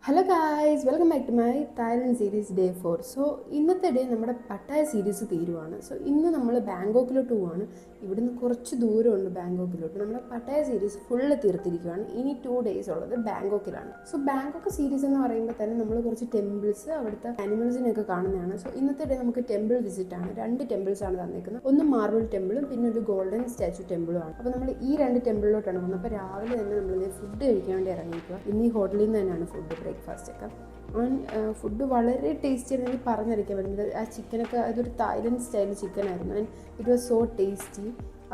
Hello guys, welcome back to my Thailand series day 4. So ഇന്നത്തെ day നമ്മുടെ Pattaya series തീരുവാണ്. So ഇന്ന് നമ്മൾ ബാങ്കോക്കിലോട്ട് പോവാണ്. ഇവിടുന്ന് കുറച്ച് ദൂരമുണ്ട് ബാങ്കോക്കിലോട്ട്. നമ്മുടെ പട്ടായ സീരീസ് ഫുള്ള് തീർത്തിരിക്കുകയാണ്. ഇനി 2 days ഉള്ളത് ബാങ്കോക്കിലാണ്. സോ ബാങ്കോക്ക് സീരീസ് എന്ന് പറയുമ്പോൾ തന്നെ നമ്മൾ കുറച്ച് ടെമ്പിൾസ്, അവിടുത്തെ ആനിമൽസിനെയൊക്കെ കാണുന്നതാണ്. സോ ഇന്നത്തെ ഡേ നമുക്ക് ടെമ്പിൾ വിസിറ്റ് ആണ്. 2 ടെമ്പിൾസ് ആണ് തന്നിരിക്കുന്നത്. ഒന്ന് മാർബിൾ ടെമ്പിളും പിന്നെ ഒരു ഗോൾഡൻ സ്റ്റാച്ചു ടെമ്പിളും ആണ്. അപ്പോൾ നമ്മൾ ഈ 2 ടെമ്പിളിലോട്ടാണ് പോകുന്നത്. അപ്പോൾ രാവിലെ തന്നെ നമ്മൾ ഫുഡ് കഴിക്കാൻ വേണ്ടി ഇറങ്ങിയിരിക്കുക. ഇന്ന് ഈ ഹോട്ടലിൽ നിന്ന് തന്നെയാണ് ബ്രേക്ക്ഫാസ്റ്റ് ഒക്കെ. ഫുഡ് വളരെ ടേസ്റ്റി ആയിരുന്നു. എനിക്ക് പറഞ്ഞറിയിക്കാൻ പറ്റുന്നത് ആ ചിക്കനൊക്കെ അതൊരു തായ്ലൻഡ് സ്റ്റൈൽ ചിക്കനായിരുന്നു. And it was so tasty.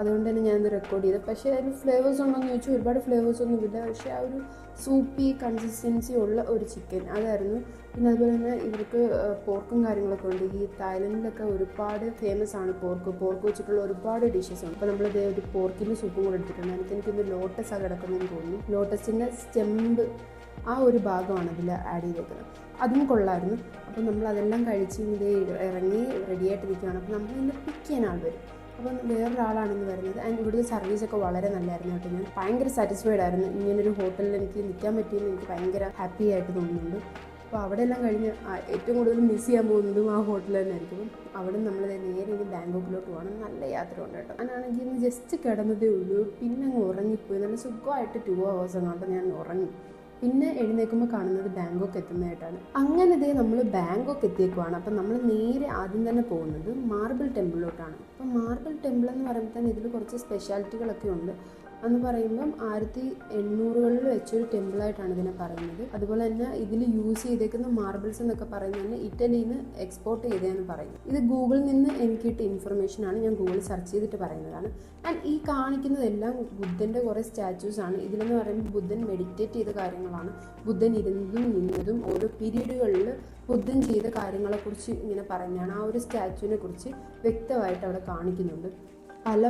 അതുകൊണ്ട് തന്നെ ഞാനത് റെക്കോർഡ് ചെയ്തത്. പക്ഷേ അതിന് ഫ്ലേവേഴ്സ് ഉണ്ടോ എന്ന് ചോദിച്ചാൽ ഒരുപാട് ഫ്ലേവേഴ്സ് ഒന്നുമില്ല. പക്ഷേ ആ ഒരു സൂപ്പി കൺസിസ്റ്റൻസി ഉള്ള ഒരു ചിക്കൻ അതായിരുന്നു. പിന്നെ അതുപോലെ തന്നെ ഇവർക്ക് പോർക്കും കാര്യങ്ങളൊക്കെ ഉണ്ട്. ഈ തായ്ലൻഡിലൊക്കെ ഒരുപാട് ഫേമസ് ആണ് പോർക്ക് വെച്ചിട്ടുള്ള ഒരുപാട് ഡിഷസ് ഉണ്ട്. അപ്പോൾ നമ്മളിത് ഒരു പോർക്കിൻ്റെ സൂപ്പും കൂടെ എടുത്തിട്ടുണ്ട്. എനിക്കൊന്ന് ലോട്ടസ് ആ കിടക്കുന്നതെന്ന് തോന്നുന്നു. ലോട്ടസിൻ്റെ സ്റ്റെമ്പ് ആ ഒരു ഭാഗമാണ് അതിൽ ആഡ് ചെയ്തേക്കുന്നത്. അതും കൊള്ളായിരുന്നു. അപ്പോൾ നമ്മൾ അതെല്ലാം കഴിച്ച് ഇത് ഇറങ്ങി റെഡിയായിട്ടിരിക്കുകയാണ്. അപ്പോൾ നമ്മൾ ഇന്ന് പിക്ക് ചെയ്യാൻ ആൾ വരും. അപ്പം വേറൊരാളാണ് ഇന്ന് വരുന്നത്. ആൻഡ് ഇവിടുത്തെ സർവീസൊക്കെ വളരെ നല്ലതായിരുന്നു കേട്ടോ. ഞാൻ ഭയങ്കര സാറ്റിസ്ഫൈഡ് ആയിരുന്നു. ഇങ്ങനൊരു ഹോട്ടലിൽ എനിക്ക് നിൽക്കാൻ പറ്റിയെന്ന് എനിക്ക് ഭയങ്കര ഹാപ്പി ആയിട്ട് തോന്നുന്നുണ്ട്. അപ്പോൾ അവിടെ എല്ലാം കഴിഞ്ഞ് ഏറ്റവും കൂടുതൽ മിസ് ചെയ്യാൻ പോകുന്നതും ആ ഹോട്ടൽ തന്നെ ആയിരിക്കും. അവിടെ നമ്മൾ നേരെ ഇനി ബാങ്കോക്കിലോട്ട് പോകണം. നല്ല യാത്ര ഉണ്ട് കേട്ടോ. ഞാനാണെങ്കിൽ ഇന്ന് ജസ്റ്റ് കിടന്നതേ ഉള്ളൂ. പിന്നെ അങ്ങ് ഉറങ്ങിപ്പോയി. നല്ല സുഖമായിട്ട് 2 hours അങ്ങോട്ട് ഞാൻ ഉറങ്ങി. പിന്നെ എഴുന്നേൽക്കുമ്പോൾ കാണുന്നത് ബാങ്കോക്ക് എത്തുന്നതായിട്ടാണ്. അങ്ങനെ നമ്മൾ ബാങ്കോക്ക് എത്തിയേക്കുവാണ്. അപ്പം നമ്മൾ നേരെ ആദ്യം തന്നെ പോകുന്നത് മാർബിൾ ടെമ്പിളിലോട്ടാണ്. അപ്പം മാർബിൾ ടെമ്പിൾ എന്ന് പറയുമ്പോൾ തന്നെ ഇതിൽ കുറച്ച് സ്പെഷ്യാലിറ്റികളൊക്കെ ഉണ്ട്. എന്ന് പറയുമ്പം 1800-കളിൽ വെച്ചൊരു ടെമ്പിളായിട്ടാണ് ഇതിനെ പറയുന്നത്. അതുപോലെ തന്നെ ഇതിൽ യൂസ് ചെയ്തേക്കുന്ന മാർബിൾസ് എന്നൊക്കെ പറയുന്നത് തന്നെ ഇറ്റലിയിൽ നിന്ന് എക്സ്പോർട്ട് ചെയ്തതെന്ന് പറയുന്നത്. ഇത് ഗൂഗിളിൽ നിന്ന് എനിക്ക് കിട്ടിയ ഇൻഫർമേഷനാണ്. ഞാൻ ഗൂഗിളിൽ സെർച്ച് ചെയ്തിട്ട് പറയുന്നതാണ്. ആൻഡ് ഈ കാണിക്കുന്നതെല്ലാം ബുദ്ധൻ്റെ കുറേ സ്റ്റാച്യൂസാണ്. ഇതിലെന്ന് പറയുമ്പോൾ ബുദ്ധൻ മെഡിറ്റേറ്റ് ചെയ്ത കാര്യങ്ങളാണ്. ബുദ്ധൻ ഇരുന്നതും നിന്നതും ഓരോ പീരീഡുകളിൽ ബുദ്ധൻ ചെയ്ത കാര്യങ്ങളെക്കുറിച്ച് ഇങ്ങനെ പറയുന്നതാണ്. ആ ഒരു സ്റ്റാച്യൂവിനെ കുറിച്ച് വ്യക്തമായിട്ട് അവിടെ കാണിക്കുന്നുണ്ട്.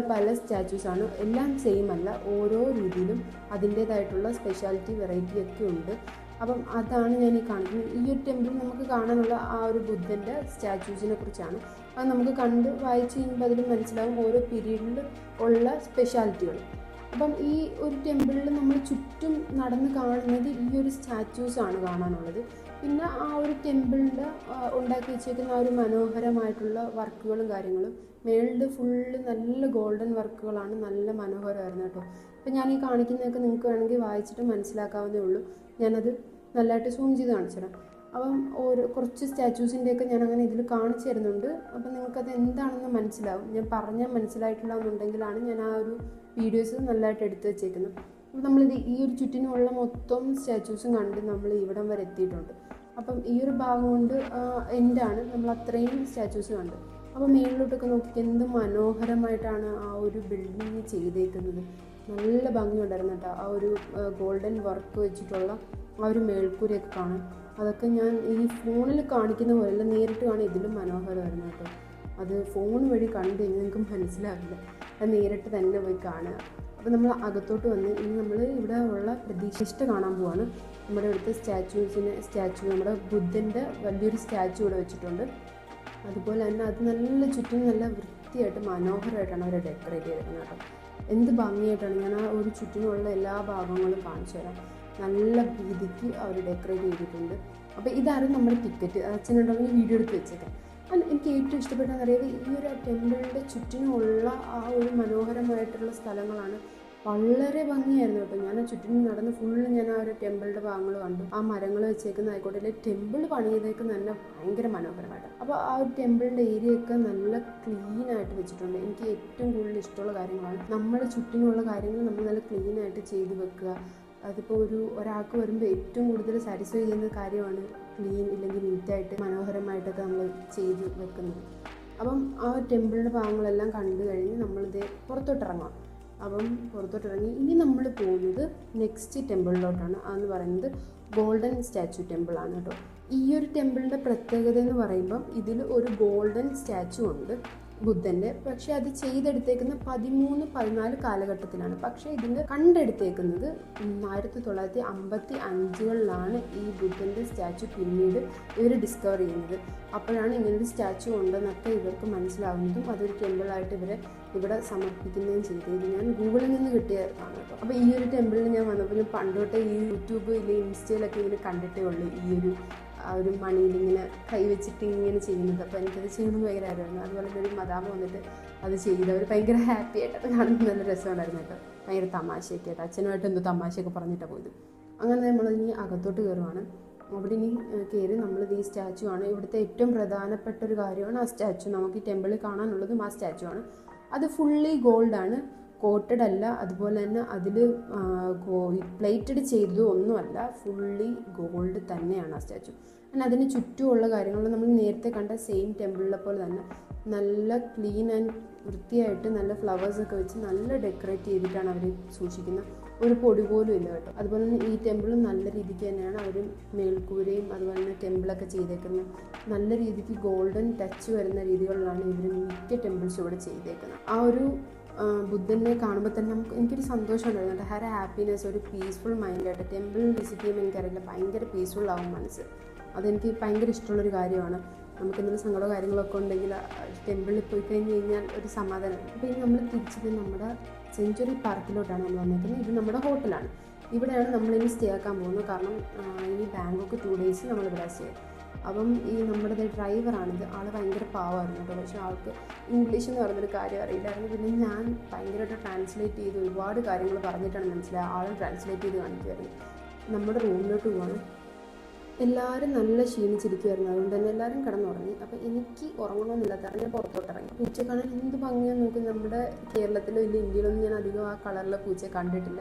പല സ്റ്റാച്യൂസാണ്. എല്ലാം സെയിം അല്ല. ഓരോ രീതിയിലും അതിൻ്റേതായിട്ടുള്ള സ്പെഷ്യാലിറ്റി വെറൈറ്റി ഒക്കെ ഉണ്ട്. അപ്പം അതാണ് ഞാൻ ഈ കാണിക്കുന്നത്. ഈ ഒരു ടെമ്പിൾ നമുക്ക് കാണാനുള്ള ആ ഒരു ബുദ്ധൻ്റെ സ്റ്റാച്യൂസിനെ കുറിച്ചാണ്. അത് നമുക്ക് കണ്ട് വായിച്ച് കഴിയുമ്പോൾ അതിൽ മനസ്സിലാവും ഓരോ പീരീഡിൽ ഉള്ള സ്പെഷ്യാലിറ്റികൾ. അപ്പം ഈ ഒരു ടെമ്പിളിൽ നമ്മൾ ചുറ്റും നടന്ന് കാണുന്നത് ഈ ഒരു സ്റ്റാച്യൂസാണ് കാണാനുള്ളത്. പിന്നെ ആ ഒരു ടെമ്പിളിൻ്റെ ഉണ്ടാക്കി വെച്ചേക്കുന്ന ആ ഒരു മനോഹരമായിട്ടുള്ള വർക്കുകളും കാര്യങ്ങളും മേളിൽ ഫുള്ള് നല്ല ഗോൾഡൻ വർക്കുകളാണ്. നല്ല മനോഹരമായിരുന്നു കേട്ടോ. അപ്പം ഞാൻ ഈ കാണിക്കുന്നതൊക്കെ നിങ്ങൾക്ക് വേണമെങ്കിൽ വായിച്ചിട്ട് മനസ്സിലാക്കാവുന്നേ ഉള്ളൂ. ഞാനത് നല്ലതായിട്ട് സൂം ചെയ്ത് കാണിച്ചു തരാം. അപ്പം കുറച്ച് സ്റ്റാച്യൂസിൻ്റെയൊക്കെ ഞാൻ അങ്ങനെ ഇതിൽ കാണിച്ചു തരുന്നുണ്ട്. അപ്പം നിങ്ങൾക്കത് എന്താണെന്ന് മനസ്സിലാവും. ഞാൻ പറഞ്ഞാൽ മനസ്സിലായിട്ടില്ല എന്നുണ്ടെങ്കിലാണ് ഞാൻ ആ ഒരു വീഡിയോസ് നല്ലതായിട്ട് എടുത്ത് വെച്ചേക്കുന്നത്. അപ്പം നമ്മളിത് ഈ ഒരു ചുറ്റിനുള്ള മൊത്തം സ്റ്റാച്യൂസും കണ്ട് നമ്മൾ ഇവിടം വരെ എത്തിയിട്ടുണ്ട്. അപ്പം ഈ ഒരു ഭാഗം കൊണ്ട് എൻഡാണ്. നമ്മൾ അത്രയും സ്റ്റാച്യൂസ് കണ്ട്. അപ്പോൾ മേളിലോട്ടൊക്കെ നോക്കി എന്ത് മനോഹരമായിട്ടാണ് ആ ഒരു ബിൽഡിങ് ചെയ്തേക്കുന്നത്. നല്ല ഭംഗിയുണ്ടായിരുന്നു കേട്ടോ. ആ ഒരു ഗോൾഡൻ വർക്ക് വെച്ചിട്ടുള്ള ആ ഒരു മേൽക്കൂരയൊക്കെ കാണാൻ. അതൊക്കെ ഞാൻ ഈ ഫോണിൽ കാണിക്കുന്ന പോലെയല്ല, നേരിട്ട് കാണാൻ ഇതിലും മനോഹരമായിരുന്നു കേട്ടോ. അത് ഫോൺ വഴി കണ്ടു കഴിഞ്ഞാൽ നിങ്ങൾക്ക് മനസ്സിലാവില്ല. അത് നേരിട്ട് തന്നെ പോയി കാണുക. അപ്പോൾ നമ്മൾ അകത്തോട്ട് വന്ന് ഇനി നമ്മൾ ഇവിടെ ഉള്ള പ്രതിഷ്ഠ കാണാൻ പോവാണ്. നമ്മുടെ ഇവിടുത്തെ സ്റ്റാച്ചു നമ്മുടെ ബുദ്ധൻ്റെ വലിയൊരു സ്റ്റാച്ചു ഇവിടെ വെച്ചിട്ടുണ്ട്. അതുപോലെ തന്നെ അത് നല്ല ചുറ്റും നല്ല വൃത്തിയായിട്ട് മനോഹരമായിട്ടാണ് അവർ ഡെക്കറേറ്റ് ചെയ്തിരിക്കുന്നത് കേട്ടോ. എന്ത് ഭംഗിയായിട്ടാണ്. ഞാൻ ആ ഒരു ചുറ്റിനുള്ള എല്ലാ ഭാഗങ്ങളും കാണിച്ചു തരാം. നല്ല രീതിക്ക് അവർ ഡെക്കറേറ്റ് ചെയ്തിട്ടുണ്ട്. അപ്പോൾ ഇതായിരുന്നു നമ്മുടെ ടിക്കറ്റ്. അച്ഛനുണ്ടെങ്കിൽ വീഡിയോ എടുത്ത് വെച്ചേക്കാം. എനിക്ക് ഏറ്റവും ഇഷ്ടപ്പെട്ടതെന്ന് അറിയാതെ ഈ ഒരു ടെമ്പിളിൻ്റെ ചുറ്റിനുമുള്ള ആ ഒരു മനോഹരമായിട്ടുള്ള സ്ഥലങ്ങളാണ്. വളരെ ഭംഗിയായിരുന്നു കേട്ടോ. ഞാൻ ആ ചുറ്റിനും നടന്ന് ഫുള്ള് ഞാൻ ആ ഒരു ടെമ്പിളിൻ്റെ ഭാഗങ്ങൾ കണ്ടു. ആ മരങ്ങൾ വെച്ചേക്കുന്ന ആയിക്കോട്ടെ, ടെമ്പിൾ പണി ചെയ്തേക്കുന്ന തന്നെ ഭയങ്കര മനോഹരമായിട്ട്. അപ്പോൾ ആ ഒരു ടെമ്പിളിൻ്റെ ഏരിയയൊക്കെ നല്ല ക്ലീനായിട്ട് വെച്ചിട്ടുണ്ട്. എനിക്ക് ഏറ്റവും കൂടുതൽ ഇഷ്ടമുള്ള കാര്യങ്ങളാണ് നമ്മുടെ ചുറ്റിനുള്ള കാര്യങ്ങൾ നമ്മൾ നല്ല ക്ലീനായിട്ട് ചെയ്ത് വെക്കുക. അതിപ്പോൾ ഒരാൾക്ക് വരുമ്പോൾ ഏറ്റവും കൂടുതൽ സാറ്റിസ്ഫൈ ചെയ്യുന്ന കാര്യമാണ് ക്ലീൻ ഇല്ലെങ്കിൽ നീറ്റായിട്ട് മനോഹരമായിട്ടൊക്കെ നമ്മൾ ചെയ്ത് വെക്കുന്നത്. അപ്പം ആ ടെമ്പിളിൻ്റെ ഭാഗങ്ങളെല്ലാം കണ്ടു കഴിഞ്ഞ് നമ്മളിത് പുറത്തോട്ടിറങ്ങാം. അപ്പം പുറത്തോട്ടിറങ്ങി ഇനി നമ്മൾ പോകുന്നത് നെക്സ്റ്റ് ടെമ്പിളിലോട്ടാണ്. അതെന്ന് പറയുന്നത് ഗോൾഡൻ സ്റ്റാച്ചു ടെമ്പിളാണ് കേട്ടോ. ഈ ഒരു ടെമ്പിളിൻ്റെ പ്രത്യേകത എന്ന് പറയുമ്പം ഇതിൽ ഒരു ഗോൾഡൻ സ്റ്റാച്ചു ഉണ്ട്. ബുദ്ധൻ്റെ. പക്ഷേ അത് ചെയ്തെടുത്തേക്കുന്ന 13-14 കാലഘട്ടത്തിലാണ്. പക്ഷേ ഇതിൻ്റെ കണ്ടെടുത്തേക്കുന്നത് 1955-കളിലാണ് ഈ ബുദ്ധൻ്റെ സ്റ്റാച്ചു പിന്നീട് ഇവർ ഡിസ്കവർ ചെയ്യുന്നത്. അപ്പോഴാണ് ഇങ്ങനൊരു സ്റ്റാച്ചു ഉണ്ടെന്നൊക്കെ ഇവർക്ക് മനസ്സിലാവുന്നതും അതൊരു ടെമ്പിളായിട്ട് ഇവരെ ഇവിടെ സമർപ്പിക്കുകയും ചെയ്തത്. ഇത് ഞാൻ ഗൂഗിളിൽ നിന്ന് കിട്ടിയതാണ് കേട്ടോ. അപ്പോൾ ഈ ഒരു ടെമ്പിളിൽ ഞാൻ വന്നപ്പോൾ ഞാൻ പണ്ടോട്ടെ ഈ യൂട്യൂബ് ഇല്ല ഇൻസ്റ്റയിലൊക്കെ ഇങ്ങനെ കണ്ടിട്ടേ ഉള്ളൂ ഈ ഒരു മണിയിൽ ഇങ്ങനെ കൈവച്ചിട്ട് ഇങ്ങനെ ചെയ്യുന്നത്. അപ്പോൾ എനിക്കത് ചെയ്യണമെന്ന് ഭയങ്കര ആഗ്രഹമായിരുന്നു. അതുപോലെ ഒരു മദാമ വന്നിട്ട് അത് ചെയ്തവർ ഭയങ്കര ഹാപ്പി ആയിട്ടത് കാണുന്നത് നല്ല രസമുണ്ടായിരുന്നു കേട്ടോ. ഭയങ്കര തമാശയൊക്കെ ആയിട്ട് അച്ഛനുമായിട്ട് എന്തോ തമാശയൊക്കെ പറഞ്ഞിട്ടാണ് പോയത്. അങ്ങനെ നമ്മളിനി അകത്തോട്ട് കയറുവാണ്. അവിടെ ഇനി കയറി നമ്മളിത് ഈ സ്റ്റാച്ചു ആണ്. ഇവിടുത്തെ ഏറ്റവും പ്രധാനപ്പെട്ട ഒരു കാര്യമാണ് ആ സ്റ്റാച്ചു. നമുക്ക് ഈ ടെമ്പിളിൽ കാണാനുള്ളതും ആ സ്റ്റാച്ചു ആണ്. അത് ഫുള്ളി ഗോൾഡാണ്, കോട്ടഡ് അല്ല. അതുപോലെ തന്നെ അതിൽ പ്ലേറ്റഡ് ചെയ്തതും ഒന്നുമല്ല, ഫുള്ളി ഗോൾഡ് തന്നെയാണ് ആ സ്റ്റാച്ചു. പിന്നെ അതിന് ചുറ്റുമുള്ള കാര്യങ്ങൾ നമ്മൾ നേരത്തെ കണ്ട സെയിം ടെമ്പിളിലെ പോലെ തന്നെ നല്ല ക്ലീൻ ആൻഡ് വൃത്തിയായിട്ട് നല്ല ഫ്ലവേഴ്സൊക്കെ വെച്ച് നല്ല ഡെക്കറേറ്റ് ചെയ്തിട്ടാണ് അവർ സൂക്ഷിക്കുന്നത്. ഒരു പൊടി പോലും ഇല്ല കേട്ടോ. അതുപോലെ തന്നെ ഈ ടെമ്പിളും നല്ല രീതിക്ക് തന്നെയാണ് അവർ മേൽക്കൂരയും അതുപോലെ തന്നെ ടെമ്പിളൊക്കെ ചെയ്തേക്കുന്നത്. നല്ല രീതിക്ക് ഗോൾഡൻ ടച്ച് വരുന്ന രീതികളിലാണ് ഇവർ മിക്ക ടെമ്പിൾസും ഇവിടെ ചെയ്തേക്കുന്നത്. ആ ഒരു ബുദ്ധനെ കാണുമ്പോൾ തന്നെ എനിക്കൊരു സന്തോഷം ഉണ്ടായിരുന്നു. ഹാര ഹാപ്പിനെസ്, ഒരു പീസ്ഫുൾ മൈൻഡായിട്ട് ടെമ്പിൾ വിസിറ്റ് ചെയ്യുമ്പോൾ എനിക്കറിയില്ല ഭയങ്കര പീസ്ഫുൾ ആവും മനസ്സ്. അതെനിക്ക് ഭയങ്കര ഇഷ്ടമുള്ളൊരു കാര്യമാണ്. നമുക്ക് എന്തെങ്കിലും സങ്കടമോ കാര്യങ്ങളൊക്കെ ഉണ്ടെങ്കിൽ ടെമ്പിളിൽ പോയി കഴിഞ്ഞ് കഴിഞ്ഞാൽ ഒരു സമാധാനം. അപ്പോൾ ഇനി നമ്മൾ തിരിച്ചത് നമ്മുടെ സെഞ്ച്വറി പാർക്കിലോട്ടാണ് നമ്മൾ വന്നിരിക്കുന്നത്. ഇത് നമ്മുടെ ഹോട്ടലാണ്. ഇവിടെയാണ് നമ്മളിനി സ്റ്റേ ആക്കാൻ പോകുന്നത്. കാരണം ഇനി ബാങ്കോക്ക് 2 days നമ്മളിവിടെ സ്റ്റേ. അപ്പം ഈ നമ്മുടെ ഡ്രൈവറാണിത്. ആൾ ഭയങ്കര പാവമായിരുന്നു കേട്ടോ. പക്ഷേ ആൾക്ക് ഇംഗ്ലീഷ് എന്ന് പറയുന്നൊരു കാര്യം അറിയില്ലായിരുന്നു. പിന്നെ ഞാൻ ഭയങ്കരമായിട്ട് ട്രാൻസ്ലേറ്റ് ചെയ്ത് ഒരുപാട് കാര്യങ്ങൾ പറഞ്ഞിട്ടാണ് മനസ്സിലായത്. ആളും ട്രാൻസ്ലേറ്റ് ചെയ്ത് കാണിക്കുമായിരുന്നു. നമ്മുടെ റൂമിലോട്ട് പോവാണ്. എല്ലാവരും നല്ല ക്ഷീണിച്ചിരിക്കുമായിരുന്നു. അതുകൊണ്ട് തന്നെ എല്ലാവരും കിടന്നുറങ്ങി. അപ്പോൾ എനിക്ക് ഉറങ്ങണമെന്നില്ലാത്ത ഞാൻ പുറത്തോട്ട് ഇറങ്ങി. പൂച്ച കാണാൻ എന്ത് ഭംഗിയാന്ന് നോക്കി. നമ്മുടെ കേരളത്തിലോ ഇല്ല ഇന്ത്യയിലൊന്നും ഞാൻ അധികം ആ കളറിലെ പൂച്ചയെ കണ്ടിട്ടില്ല.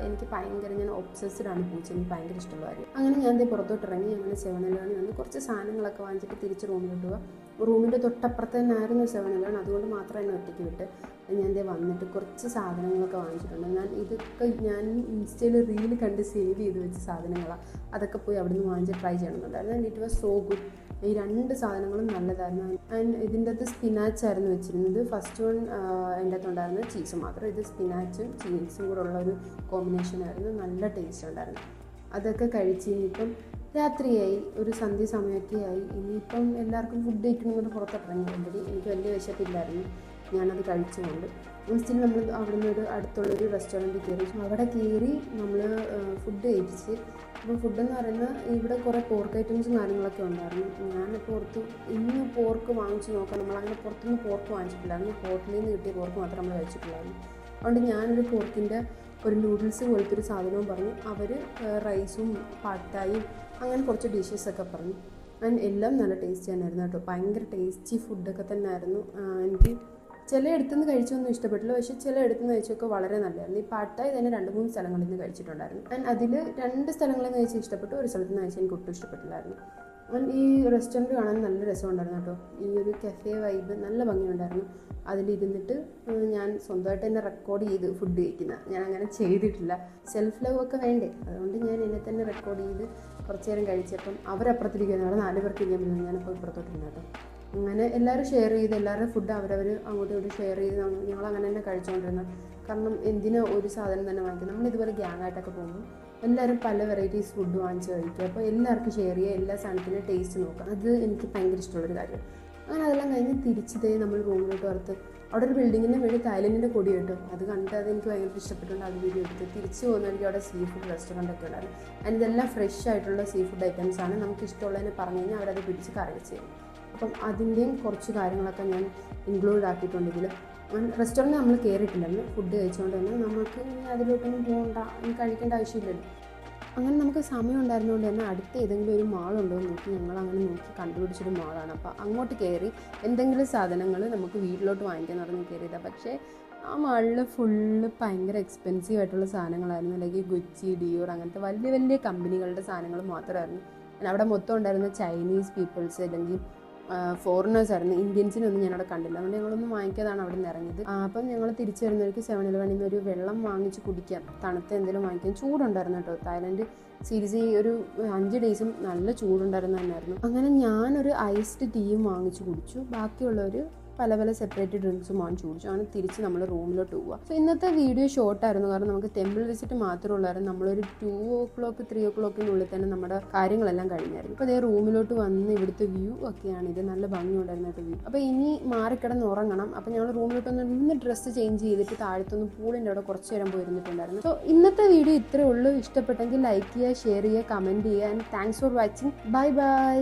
എനിക്ക് ഭയങ്കര ഞാൻ ഒബ്സസ്ഡാണ് പൂച്ച. എനിക്ക് ഭയങ്കര ഇഷ്ടമുള്ള കാര്യം. അങ്ങനെ ഞാൻ പുറത്തോട്ട് ഇറങ്ങി. അങ്ങനെ 7-Eleven വന്ന് കുറച്ച് സാധനങ്ങളൊക്കെ വാങ്ങിച്ചിട്ട് തിരിച്ച് റൂമിലോട്ട് പോവാം. റൂമിൻ്റെ തൊട്ടപ്പുറത്ത് തന്നെ ആയിരുന്നു 7-Eleven. അതുകൊണ്ട് മാത്രം എന്നെ ഒറ്റയ്ക്ക് വിട്ട് ഞാൻ വന്നിട്ട് കുറച്ച് സാധനങ്ങളൊക്കെ വാങ്ങിച്ചിട്ടുണ്ട്. ഇതൊക്കെ ഞാൻ ഇൻസ്റ്റയിൽ റീൽ കണ്ട് സേവ് ചെയ്ത് വെച്ച സാധനങ്ങളാണ്. അതൊക്കെ പോയി അവിടെ നിന്ന് വാങ്ങിച്ച് ട്രൈ ചെയ്യണമെന്നുണ്ടായിരുന്നു. And it was so good. ഈ 2 സാധനങ്ങളും നല്ലതായിരുന്നു. ആൻഡ് ഇതിൻ്റെ അകത്ത് സ്പിനാച്ചായിരുന്നു വെച്ചിരുന്നത്. ഫസ്റ്റ് വൺ എൻ്റെ അകത്തുണ്ടായിരുന്നത് ചീസ് മാത്രം. ഇത് സ്പിനാച്ചും ചീസും കൂടെ ഉള്ള ഒരു കോമ്പിനേഷനായിരുന്നു. നല്ല ടേസ്റ്റ് ഉണ്ടായിരുന്നു. അതൊക്കെ കഴിച്ച് ഇനിയിപ്പം രാത്രിയായി, ഒരു സന്ധ്യ സമയമൊക്കെ ആയി. ഇനിയിപ്പം എല്ലാവർക്കും ഫുഡ് കഴിക്കണമെന്ന് പുറത്തിറങ്ങി. ഓൾറെഡി എനിക്ക് വലിയ വിശപ്പില്ലായിരുന്നു. ഞാനത് കഴിച്ചുകൊണ്ട് സ്റ്റിൽ നമ്മൾ അവിടെ നിന്ന് ഒരു അടുത്തുള്ളൊരു റെസ്റ്റോറൻറ്റിൽ കയറി. അവിടെ കയറി നമ്മൾ ഫുഡ് കഴിച്ച്. അപ്പോൾ ഫുഡെന്ന് പറയുന്നത് ഇവിടെ കുറേ പോർക്ക് ഐറ്റംസും കാര്യങ്ങളൊക്കെ ഉണ്ടായിരുന്നു. ഞാനിപ്പോൾ ഓർത്തു ഇന്ന് പോർക്ക് വാങ്ങിച്ച് നോക്കാം. നമ്മളങ്ങനെ പുറത്തുനിന്ന് പോർക്ക് വാങ്ങിച്ചിട്ടില്ലായിരുന്നു. ഹോട്ടലിൽ നിന്ന് കിട്ടിയ പോർക്ക് മാത്രം നമ്മൾ കഴിച്ചിട്ടില്ലായിരുന്നു. അതുകൊണ്ട് ഞാനൊരു പോർക്കിൻ്റെ ഒരു നൂഡിൽസ് പോലത്തെ ഒരു സാധനവും പറഞ്ഞു. അവർ റൈസും പാട്ടായും അങ്ങനെ കുറച്ച് ഡിഷസൊക്കെ പറഞ്ഞു. ആൻഡ് എല്ലാം നല്ല ടേസ്റ്റി തന്നെയായിരുന്നു കേട്ടോ. ഭയങ്കര ടേസ്റ്റി ഫുഡൊക്കെ തന്നെ ആയിരുന്നു. എനിക്ക് ചിലയിടത്തുനിന്ന് കഴിച്ചൊന്നും ഇഷ്ടപ്പെട്ടില്ല. പക്ഷേ ചിലയിടത്തുനിന്ന് കഴിച്ചൊക്കെ വളരെ നല്ലതായിരുന്നു. ഈ പാട്ടായി തന്നെ 2-3 സ്ഥലങ്ങളിൽ നിന്ന് കഴിച്ചിട്ടുണ്ടായിരുന്നു. ആൻഡ് അതിൽ 2 സ്ഥലങ്ങളിൽ നിന്ന് കഴിച്ച് ഇഷ്ടപ്പെട്ടു. ഒരു സ്ഥലത്ത് നിന്ന് കഴിച്ച് എനിക്ക് ഒട്ടും ഇഷ്ടപ്പെട്ടില്ലായിരുന്നു. ഈ റെസ്റ്റോറൻറ്റ് കാണാൻ നല്ല രസമുണ്ടായിരുന്നു കേട്ടോ. ഈ ഒരു കഫേ വൈബ് നല്ല ഭംഗിയുണ്ടായിരുന്നു. അതിലിരുന്നിട്ട് ഞാൻ സ്വന്തമായിട്ട് തന്നെ റെക്കോർഡ് ചെയ്ത് ഫുഡ് കഴിക്കുന്നത്. ഞാൻ അങ്ങനെ ചെയ്തിട്ടില്ല. സെൽഫ് ലവ് ഒക്കെ വേണ്ടേ, അതുകൊണ്ട് ഞാൻ എന്നെ തന്നെ റെക്കോർഡ് ചെയ്ത് കുറച്ച് നേരം കഴിച്ചപ്പം അവരപ്പുറത്തിരിക്കുന്നു. അവിടെ 4 പേർക്ക് ഇരിക്കാൻ പറ്റുന്നു. ഞാനിപ്പോൾ ഇപ്പുറത്തോട്ടിരുന്നു കേട്ടോ. അങ്ങനെ എല്ലാവരും ഷെയർ ചെയ്ത് എല്ലാവരുടെ ഫുഡ് അവരവർ അങ്ങോട്ടും ഇങ്ങോട്ടും ഷെയർ ചെയ്ത് ഞങ്ങൾ അങ്ങനെ തന്നെ കഴിച്ചുകൊണ്ടിരുന്നത്. കാരണം എന്തിനാ ഒരു സാധനം തന്നെ വാങ്ങിക്കും. നമ്മൾ ഇതുപോലെ ഗ്യാങ്ങായിട്ടൊക്കെ പോകുമ്പോൾ എല്ലാവരും പല വെറൈറ്റീസ് ഫുഡ് വാങ്ങിച്ച് കഴിക്കുക. അപ്പോൾ എല്ലാവർക്കും ഷെയർ ചെയ്യുക, എല്ലാ സാധനത്തിൻ്റെ ടേസ്റ്റ് നോക്കുക. അത് എനിക്ക് ഭയങ്കര ഇഷ്ടമുള്ളൊരു കാര്യം. അങ്ങനെ അതെല്ലാം കഴിഞ്ഞ് തിരിച്ചതേ നമ്മൾ റൂമിലോട്ട് വറുത്ത് അവിടെ ഒരു ബിൽഡിങ്ങിൻ്റെ വേണ്ടി തായ്ലൻഡിൻ്റെ കൊടി കേട്ടോ. അത് കണ്ടിട്ട് അതെനിക്ക് ഭയങ്കര ഇഷ്ടപ്പെട്ടുണ്ട്. അത് വീഡിയോ എടുത്ത് തിരിച്ച് പോകുന്നവർക്ക് അവിടെ സീ ഫുഡ് റെസ്റ്റോറൻ്റ് ഒക്കെ ഉണ്ടായിരുന്നു. ആൻഡ് ഇതെല്ലാം ഫ്രഷ് ആയിട്ടുള്ള സീ ഫുഡ് ഐറ്റംസാണ്. നമുക്ക് ഇഷ്ടമുള്ളതിനെ പറഞ്ഞു കഴിഞ്ഞാൽ അവരത് പിടിച്ച് കറി വെച്ച് തരും. അപ്പം അതിൻ്റെയും കുറച്ച് കാര്യങ്ങളൊക്കെ ഞാൻ ഇൻക്ലൂഡ് ആക്കിയിട്ടുണ്ട് ഇതിൽ. റെസ്റ്റോറൻറ്റ് നമ്മൾ കയറിയിട്ടില്ലായിരുന്നു. ഫുഡ് കഴിച്ചുകൊണ്ട് തന്നെ നമുക്ക് അതിലോട്ടൊന്നും പോകണ്ട, കഴിക്കേണ്ട ആവശ്യമില്ലല്ലോ. അങ്ങനെ നമുക്ക് സമയം ഉണ്ടായിരുന്നുകൊണ്ട് തന്നെ അടുത്ത ഏതെങ്കിലും ഒരു മാളുണ്ടോ എന്ന് നോക്കി ഞങ്ങളങ്ങനെ നോക്കി കണ്ടുപിടിച്ചൊരു മാളാണ്. അപ്പോൾ അങ്ങോട്ട് കയറി എന്തെങ്കിലും സാധനങ്ങൾ നമുക്ക് വീട്ടിലോട്ട് വാങ്ങിക്കാമെന്ന് പറഞ്ഞ് കയറിയതാണ്. പക്ഷേ ആ മാളിൽ ഫുള്ള് ഭയങ്കര എക്സ്പെൻസീവ് ആയിട്ടുള്ള സാധനങ്ങളായിരുന്നു. അല്ലെങ്കിൽ ഗുച്ചി, ഡിയോർ അങ്ങനത്തെ വലിയ വലിയ കമ്പനികളുടെ സാധനങ്ങൾ മാത്രമായിരുന്നു. അവിടെ മൊത്തം ഉണ്ടായിരുന്ന ചൈനീസ് പീപ്പിൾസ് അല്ലെങ്കിൽ ഫോറിനേഴ്സ് ആയിരുന്നു. ഇന്ത്യൻസിനൊന്നും ഞാനവിടെ കണ്ടില്ല. അതുകൊണ്ട് ഞങ്ങളൊന്നും വാങ്ങിക്കാതാണ് അവിടെ നിന്ന് ഇറങ്ങിയത്. അപ്പം ഞങ്ങൾ തിരിച്ചു വരുന്നവർക്ക് 7-Eleven നിന്ന് ഒരു വെള്ളം വാങ്ങിച്ച് കുടിക്കാം, തണുത്ത എന്തെങ്കിലും വാങ്ങിക്കാം. ചൂടുണ്ടായിരുന്നു കേട്ടോ. തായ്ലൻഡ് സീരീസ് ഒരു 5 days നല്ല ചൂടുണ്ടായിരുന്നു തന്നെയായിരുന്നു. അങ്ങനെ ഞാനൊരു ഐസ്ഡ് ടീയും വാങ്ങിച്ച് കുടിച്ചു. ബാക്കിയുള്ളവർ പല പല സെപ്പറേറ്റ് ഡ്രിങ്ക്സും വാങ്ങിച്ചു കുടിച്ചു. അങ്ങനെ തിരിച്ച് നമ്മൾ റൂമിലോട്ട് പോവുക. സോ ഇന്നത്തെ വീഡിയോ ഷോർട്ടായിരുന്നു, കാരണം നമുക്ക് ടെമ്പിൾ വിസിറ്റ് മാത്രമേ ഉള്ളായിരുന്നു. നമ്മളൊരു 2 o'clock 3 o'clock തന്നെ നമ്മുടെ കാര്യങ്ങളെല്ലാം കഴിഞ്ഞായിരുന്നു. അപ്പോൾ അതേ റൂമിലോട്ട് വന്ന് ഇവിടുത്തെ വ്യൂ ഒക്കെയാണ് ഇത്. നല്ല ഭംഗിയുണ്ടായിരുന്നു കേട്ടോ വ്യൂ. അപ്പോൾ ഇനി മാറിക്കിടന്ന് ഉറങ്ങണം. അപ്പോൾ ഞങ്ങൾ റൂമിലോട്ടൊന്ന് ഡ്രസ്സ് ചേഞ്ച് ചെയ്തിട്ട് താഴത്തൊന്ന് പൂളിൻ്റെ അവിടെ കുറച്ച് നേരം പോയിരുന്നിട്ടുണ്ടായിരുന്നു. സോ ഇന്നത്തെ വീഡിയോ ഇത്രേ ഉള്ളൂ. ഇഷ്ടപ്പെട്ടെങ്കിൽ ലൈക്ക് ചെയ്യുക, ഷെയർ ചെയ്യുക, കമൻറ്റ് ചെയ്യുക. And thanks for watching. Bye bye.